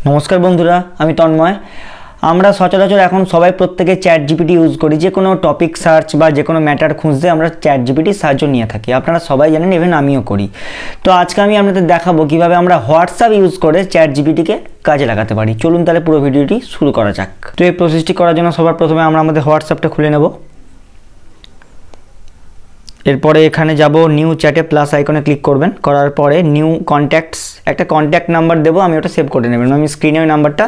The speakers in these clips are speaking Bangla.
নমস্কার বন্ধুরা, আমি তন্ময়। আমরা সচরাচর এখন সবাই প্রত্যেকে চ্যাট জিপিটি ইউজ করি। যে কোনো টপিক সার্চ বা যে কোনো ম্যাটার খুঁজতে আমরা চ্যাট জিপিটির সাহায্য নিয়ে থাকি। আপনারা সবাই জানেন, ইভেন আমিও করি। তো আজকে আমি আপনাদের দেখাবো কীভাবে আমরা হোয়াটসঅ্যাপ ইউজ করে চ্যাট জিপিটিকে কাজে লাগাতে পারি। চলুন তাহলে পুরো ভিডিওটি শুরু করা যাক। তো এই প্রসেসটি করার জন্য সবার প্রথমে আমরা আমাদের হোয়াটসঅ্যাপটা খুলে নেব। এরপরে এখানে যাব, নিউ চ্যাটে প্লাস আইকনে ক্লিক করবেন। করার পরে নিউ কন্ট্যাক্টস, একটা কন্ট্যাক্ট নাম্বার দেবো, আমি ওটা সেভ করে নেবেন। আমি স্ক্রিনে ওই নাম্বারটা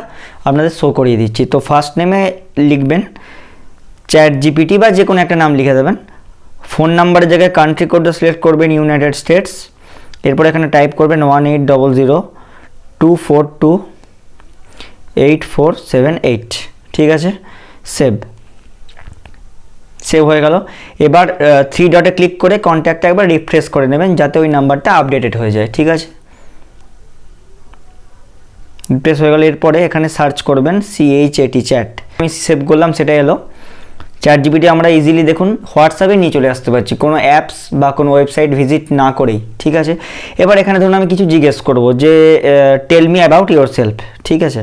আপনাদের শো করিয়ে দিচ্ছি। তো ফার্স্ট নেমে লিখবেন চ্যাট জিপিটি বা যে কোনো একটা নাম লিখে দেবেন। ফোন নাম্বারের জায়গায় কান্ট্রি কোডটা সিলেক্ট করবেন ইউনাইটেড স্টেটস। এরপর এখানে টাইপ করবেন 1800242847 ঠিক আছে, সেভ হয়ে গেল। এবার 3 ডটে ক্লিক করে কন্ট্যাক্টটা একবার রিফ্রেশ করে নেবেন যাতে ওই নাম্বারটা আপডেটেড হয়ে যায়। ঠিক আছে, রিফ্রেশ হয়ে গেল। এরপরে এখানে সার্চ করবেন CHAT চ্যাট, আমি সেভ করলাম, সেটা এলো। চ্যাট জিপিটি আমরা ইজিলি দেখুন হোয়াটসঅ্যাপে নিয়ে চলে আসতে পারছি, কোনো অ্যাপস বা কোনো ওয়েবসাইট ভিজিট না করেই। ঠিক আছে, এবার এখানে ধরুন আমি কিছু জিজ্ঞেস করব যে tell me about yourself. ঠিক আছে,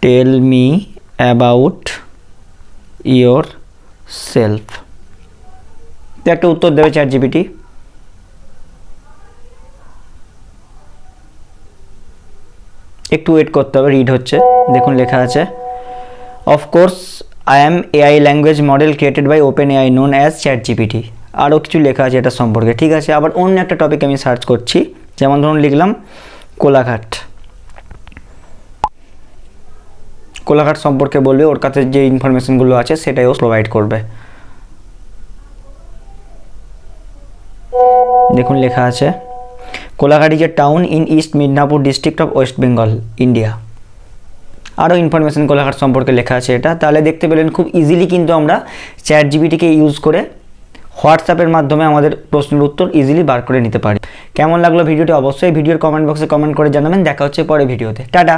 tell me about yourself, তো একটা উত্তর দেবে চ্যাট জিপিটি। একটু ওয়েট করতে হবে, রিড হচ্ছে। দেখুন লেখা আছে, of course I am AI language model created by OpenAI known as ChatGPT. আরও কিছু লেখা আছে এটা সম্পর্কে। ঠিক আছে, আবার অন্য একটা টপিক আমি সার্চ করছি, যেমন ধরুন লিখলাম কোলাঘাট। কোলাঘাট সম্পর্কে বলবে, ওর কাছে যে ইনফরমেশনগুলো আছে সেটাই ও প্রোভাইড করবে। দেখুন লেখা আছে, Kolaghat is a town in east Midnapore district of West Bengal, India. আরও ইনফরমেশন কোলাঘাট সম্পর্কে লেখা আছে এটা। তাহলে দেখতে পেলেন খুব ইজিলি কিন্তু আমরা চ্যাট জিপিটিকে ইউজ করে হোয়াটসঅ্যাপের মাধ্যমে আমাদের প্রশ্নের উত্তর ইজিলি বার করে নিতে পারি। কেমন লাগলো ভিডিওটি অবশ্যই ভিডিওর কমেন্ট বক্সে কমেন্ট করে জানাবেন। দেখা হচ্ছে পরে ভিডিওতে। টাটা।